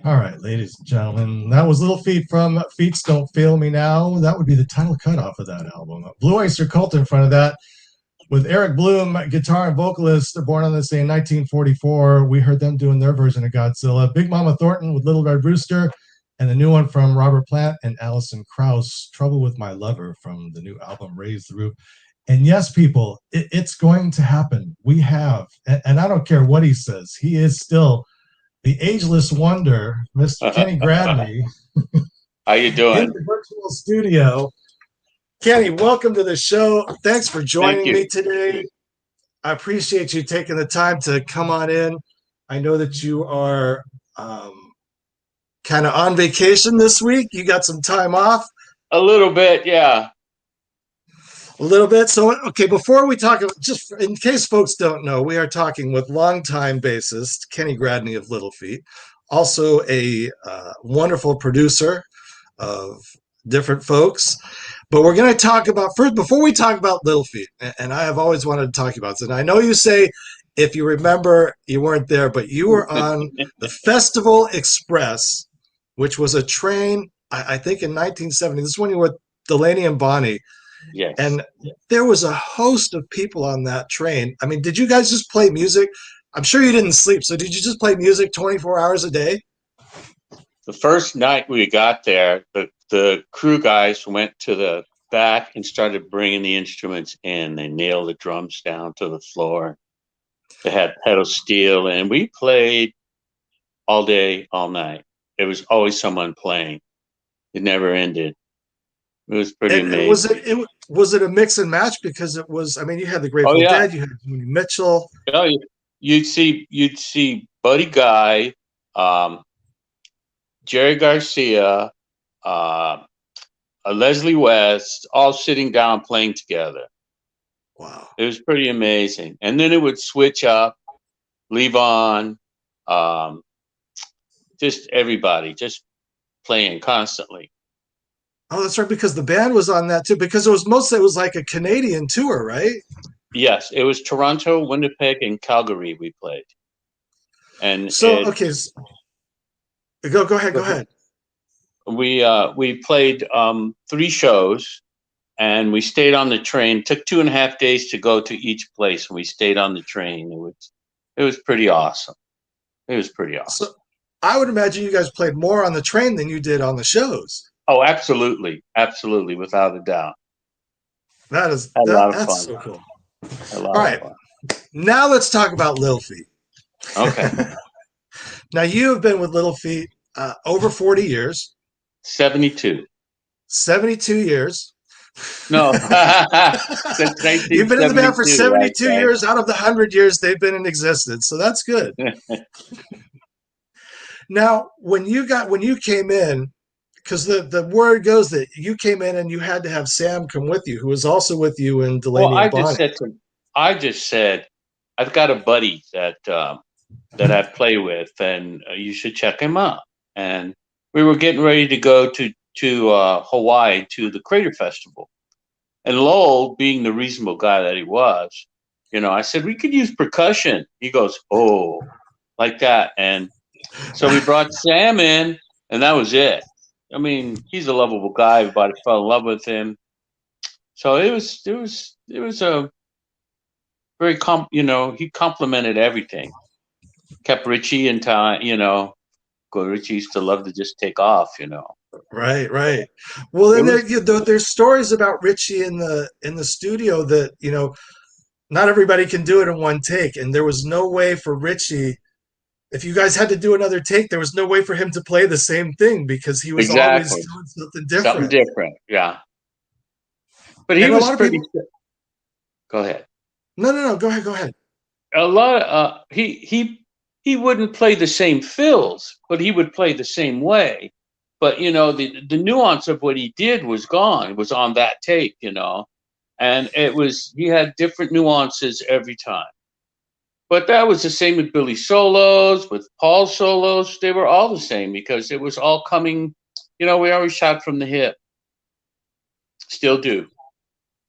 All right, ladies and gentlemen, that was Little Feat from Feats Don't Fail Me Now. That would be the title cut off of that album. Blue Oyster Cult in front of that, with Eric Bloom, guitar and vocalist, born on this day in 1944. We heard them doing their version of Godzilla. Big Mama Thornton with Little Red Rooster, and the new one from Robert Plant and Alison Krauss, Trouble with My Lover, from the new album Raise the Roof. And yes, people, it's going to happen. We have, and I don't care what he says, he is still the ageless wonder, Mr. Kenny Gradney. How you doing? In the virtual studio. Kenny, welcome to the show. Thanks for joining me today. I appreciate you taking the time to come on in. I know that you are kind of on vacation this week. You got some time off? A little bit, yeah. A little bit. So, okay, before we talk, just in case folks don't know, we are talking with longtime bassist Kenny Gradney of Little Feat, also a wonderful producer of different folks. But we're going to talk about, first, before we talk about Little Feat, and I have always wanted to talk about this, and I know you say, if you remember, you weren't there, but you were on the Festival Express, which was a train, I think in 1970. This is when you were with Delaney and Bonnie. Yes. And there was a host of people on that train. I mean, did you guys just play music? I'm sure you didn't sleep. So did you just play music 24 hours a day? The first night we got there, the crew guys went to the back and started bringing the instruments in. They nailed the drums down to the floor. They had pedal steel, and we played all day, all night. There was always someone playing. It never ended. It was pretty amazing. Was it a mix and match? Because it was, I mean, you had the Grateful Dead, you had Joni Mitchell. Oh, you'd see Buddy Guy, Jerry Garcia, Leslie West, all sitting down playing together. Wow. It was pretty amazing. And then it would switch up, leave on, just everybody just playing constantly. Oh, that's right, because the band was on that too, because it was like a Canadian tour, right? Yes, it was Toronto, Winnipeg, and Calgary we played. And so, okay, go ahead. We played 3 shows, and we stayed on the train. It took 2.5 days to go to each place, and we stayed on the train. It was pretty awesome. It was pretty awesome. So I would imagine you guys played more on the train than you did on the shows. Oh, absolutely. Absolutely, without a doubt. That's so cool. All right. Now let's talk about Little Feat. Okay. Now you have been with Little Feat over 40 years. 72. 72 years. No. You've been in the band for 72 years out of the 100 years they've been in existence. So that's good. Now, when you came in, because the word goes that you came in and you had to have Sam come with you, who was also with you in Delaney and Bonnie. I just said, I've got a buddy that I play with, and you should check him out. And we were getting ready to go to Hawaii to the Crater Festival. And Lowell, being the reasonable guy that he was, I said, we could use percussion. He goes, oh, like that. And so we brought Sam in, and that was it. I mean, he's a lovable guy. Everybody fell in love with him. So it was a very he complimented everything. Kept Richie in time, Richie used to love to just take off, Right, right. Well, It then was there's stories about Richie in the studio that not everybody can do it in one take, and there was no way for Richie. If you guys had to do another take, there was no way for him to play the same thing because he was always exactly doing something something different. different. Yeah, but he And a was lot of pretty. people, Go ahead. no, no, no, go ahead, go ahead. A lot. He wouldn't play the same fills, but he would play the same way. But the nuance of what he did was gone. It was on that tape, and he had different nuances every time. But that was the same with Billy's solos, with Paul's solos. They were all the same because it was all coming. We always shot from the hip. Still do.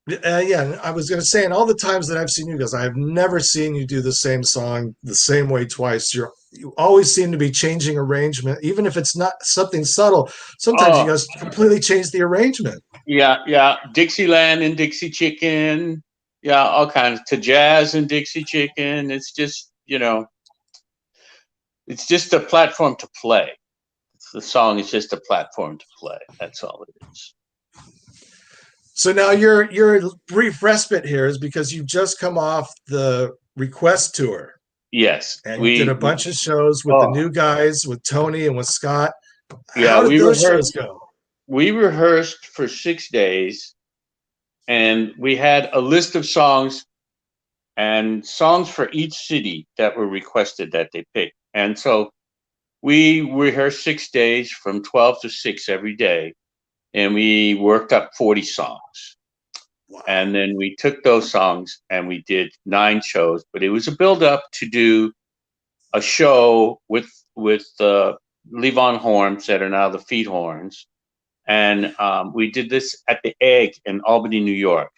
Yeah, and I was going to say, in all the times that I've seen you guys, I have never seen you do the same song the same way twice. You always seem to be changing arrangement, even if it's not something subtle. Sometimes you Oh, guys completely change the arrangement. yeah, yeah. Dixieland and Dixie Chicken. Yeah, all kinds to jazz and Dixie Chicken. It's just a platform to play. The song is just a platform to play. That's all it is. So now your brief respite here is because you just come off the Request tour Yes, and you did a bunch of shows with the oh new guys, with Tony and with Scott. yeah, How did those shows go? we rehearsed for 6 days, and we had a list of songs and songs for each city that were requested that they picked. And so we rehearsed 6 days from 12 to 6 every day, and we worked up 40 songs. Wow. And then we took those songs and we did 9 shows, but it was a build up to do a show with Levon horns that are now the Feed horns. And we did this at the Egg in Albany, New York.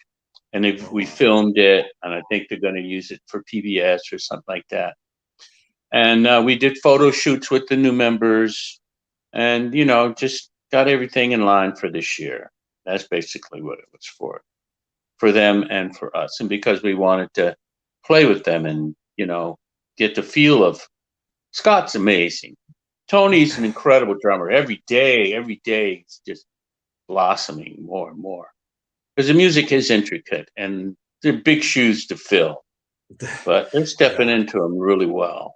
And we filmed it, and I think they're going to use it for PBS or something like that. And we did photo shoots with the new members, and just got everything in line for this year. That's basically what it was for them and for us, and because we wanted to play with them and get the feel of Scott's amazing. Tony's an incredible drummer. Every day it's just blossoming more and more because the music is intricate and they're big shoes to fill, but they're stepping Yeah. into them really well.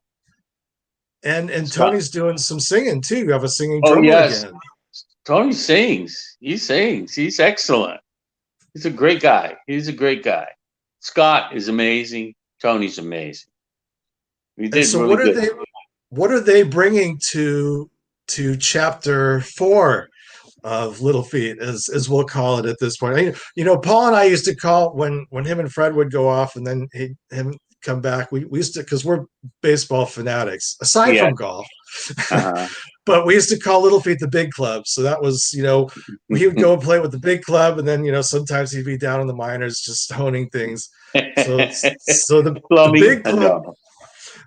And Scott, Tony's doing some singing too. You have a singing oh drummer yes, again. Tony sings. He sings. He's excellent. He's a great guy. He's a great guy. Scott is amazing. Tony's amazing. We And did so really good. what are they bringing to chapter 4 of Little Feet, as we'll call it at this point? Paul and I used to call when him and Fred would go off and then him come back. We used to, because we're baseball fanatics aside Yeah. from golf. Uh-huh. But we used to call Little Feet the big club. So that was, he would go and play with the big club, and then sometimes he'd be down in the minors just honing things. So Plumbing.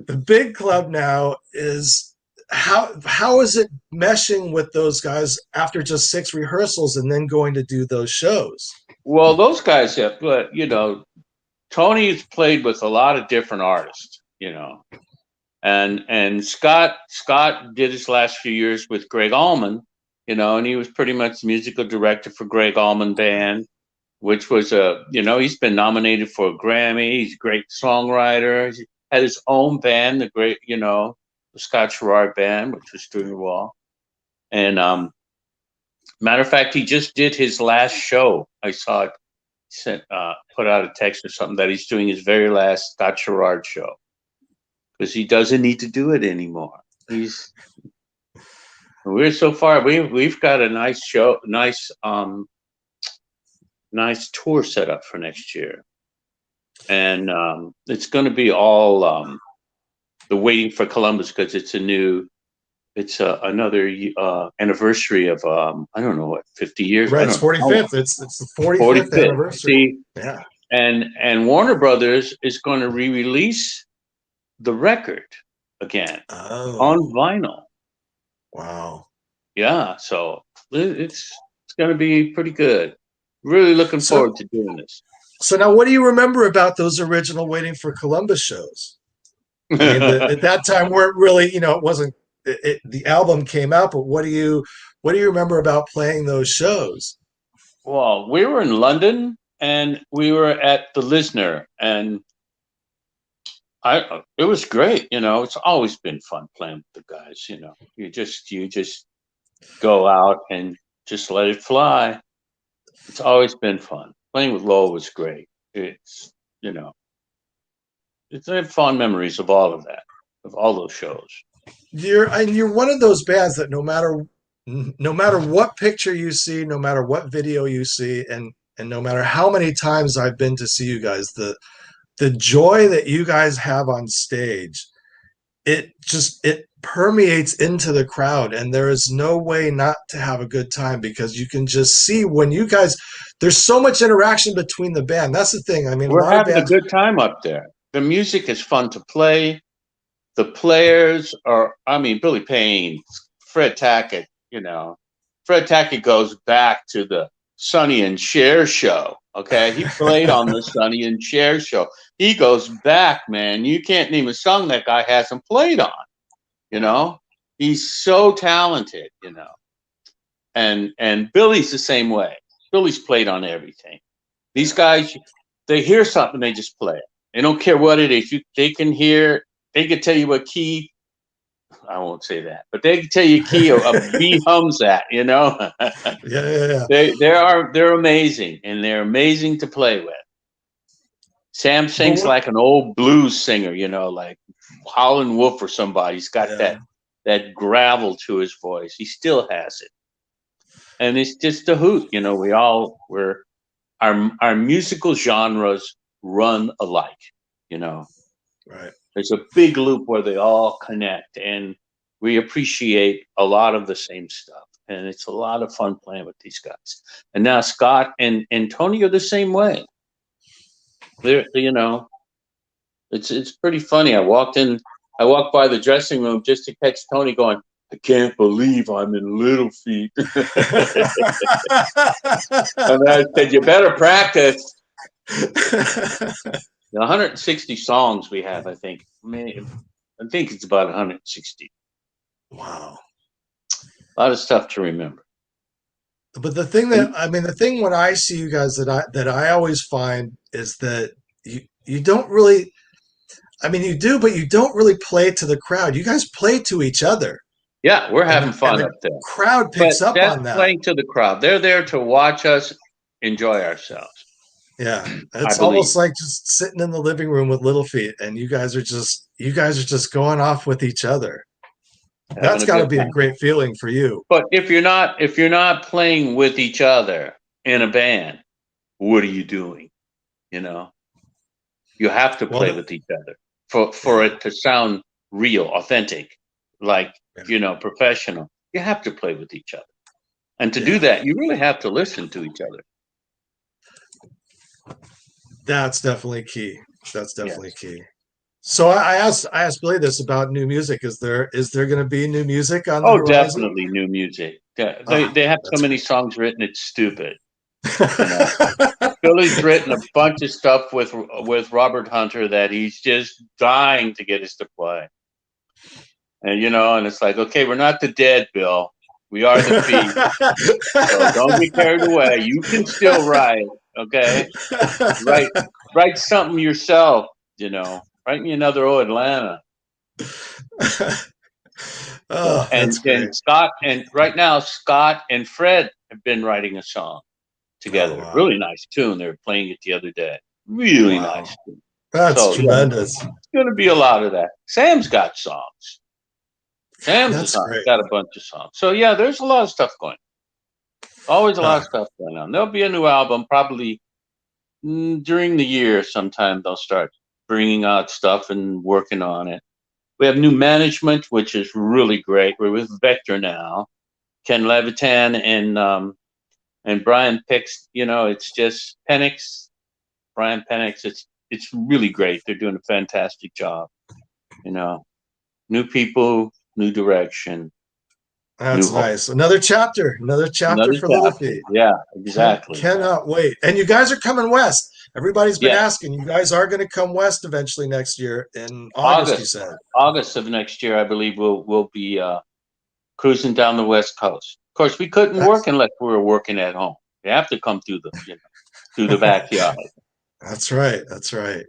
the big club now is, how is it meshing with those guys after just 6 rehearsals and then going to do those shows? Well, those guys have, Tony's played with a lot of different artists, and Scott did his last few years with Greg Allman, and he was pretty much the musical director for Greg Allman Band, which was he's been nominated for a Grammy. He's a great songwriter. He had his own band, the Scott Sherrard Band, which was doing well. And matter of fact, he just did his last show. I saw it put out a text or something that he's doing his very last Scott Sherrard show because he doesn't need to do it anymore. We're so far. We've got a nice show, nice tour set up for next year, and it's going to be all the Waiting for Columbus because it's another anniversary of I don't know what 50 years. Right, I it's don't know. 45th. It's the 45th anniversary. See, yeah. And Warner Brothers is going to re-release the record again on vinyl. Wow. Yeah, so it's going to be pretty good. Really looking forward to doing this. So now, what do you remember about those original Waiting for Columbus shows? I mean, at that time, weren't really, it wasn't. The album came out, but what do you what do you remember about playing those shows? Well, we were in London and we were at the Listener, and it was great. It's always been fun playing with the guys. You just go out and just let it fly. It's always been fun. Playing with Lowell was great. You know, I have fond memories of all of that, of all those shows. You're one of those bands that no matter what picture you see, no matter what video you see, and no matter how many times I've been to see you guys, the joy that you guys have on stage, it permeates into the crowd, and there is no way not to have a good time because you can just see when you guys, there's so much interaction between the band. That's the thing. I mean, a We're lot of having a bands. good time up there. The music is fun to play. The players are, Billy Payne, Fred Tackett, Fred Tackett goes back to the Sonny and Cher show. Okay. He played on the Sonny and Cher show. He goes back, man. You can't name a song that guy hasn't played on. He's so talented, and Billy's the same way. Billy's played on everything. These guys, they hear something, they just play it. They don't care what it is. They can tell you what key. I won't say that, but they can tell you key a B hums at. Yeah. They're amazing, and they're amazing to play with. Sam sings like an old blues singer, like Howlin' Wolf or somebody. He's got that gravel to his voice. He still has it, and it's just a hoot. Our musical genres run alike. Right. There's a big loop where they all connect, and we appreciate a lot of the same stuff. And it's a lot of fun playing with these guys. And now Scott and Tony are the same way. It's pretty funny. I walked by the dressing room just to catch Tony going, I can't believe I'm in Little Feet. And I said, you better practice. 160 songs we have, I think. I think it's about 160. Wow. A lot of stuff to remember. But the thing when I see you guys that I always find is that you don't really, you do, but you don't really play to the crowd. You guys play to each other. Yeah, we're having fun the up there. Crowd picks up on that. Playing to the crowd. They're there to watch us enjoy ourselves. Yeah, it's almost like just sitting in the living room with Little Feet, and you guys are just going off with each other. That's got to be a great feeling for you. But if you're not playing with each other in a band, what are you doing? You have to play with each other for it to sound real, authentic, like professional. You have to play with each other, and to do that, you really have to listen to each other. That's definitely key. Key. So I asked Billy this about new music. Is there going to be new music on the horizon? Definitely new music. They have so many songs written, it's stupid. Billy's written a bunch of stuff with Robert Hunter that he's just dying to get us to play. And and it's like, okay, we're not the Dead, Bill. We are the Feet. So don't be carried away. You can still write. Okay, write something yourself. Write me another "Oh Atlanta." And Scott right now Scott and Fred have been writing a song together. Oh, wow. Really nice tune. They were playing it the other day. Really nice tune. That's tremendous. It's going to be a lot of that. Sam's got songs. Sam's got a bunch of songs. So yeah, there's a lot of stuff going. Always a lot of stuff going on. There'll be a new album probably during the year sometime. They'll start bringing out stuff and working on it. We have new management, which is really great. We're with Vector now. Ken Levitan and Brian Pix. It's just Penix, Brian Penix. It's really great. They're doing a fantastic job. New people, new direction. That's nice. Another chapter for Little Feet. Yeah, exactly. Cannot wait. And you guys are coming west. Everybody's been asking. You guys are going to come west eventually next year in August. You said August of next year, I believe we'll be cruising down the west coast. Of course, we couldn't That's, work unless we were working at home. You have to come through through the backyard. that's right. That's right.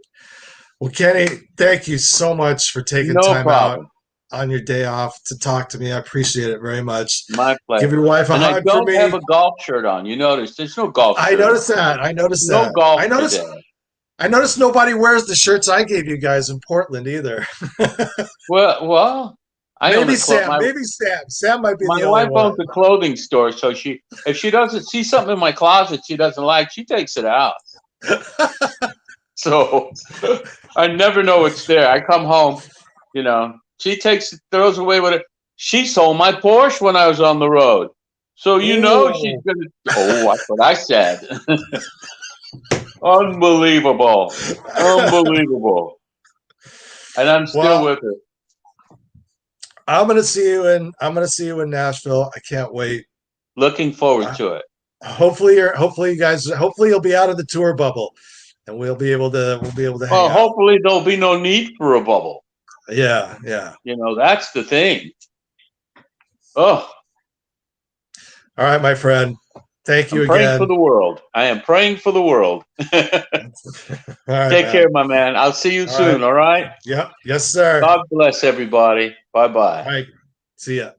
Well, Kenny, thank you so much for taking No time out problem. on your day off to talk to me. I appreciate it very much. My Give pleasure. your wife a And I hug for don't have me. a golf shirt on. You notice there's no golf I shirt on. noticed that. I noticed No that. golf I noticed. today. I noticed nobody wears the shirts I gave you guys in Portland either. Well, I own Maybe a club. Sam. Maybe Sam. Sam might be My the only wife one. owns a clothing store, so if she doesn't see something in my closet she doesn't like, she takes it out. So I never know it's there. I come home, she takes it, throws away with it. She sold my Porsche when I was on the road. So she's Ooh. gonna. Oh, that's what I said. Unbelievable, unbelievable. And I'm still with her. I'm gonna see you in Nashville. I can't wait. Looking forward to it. Hopefully you'll be out of the tour bubble, and we'll be able to hang Well, out. hopefully there'll be no need for a bubble. Yeah. That's the thing. Oh. All right, my friend. Thank you I'm praying again. for the world. I am praying for the world. All right, Take care, my man. I'll see you soon. All right. Yep. Yes, sir. God bless everybody. Bye-bye. All right. See ya.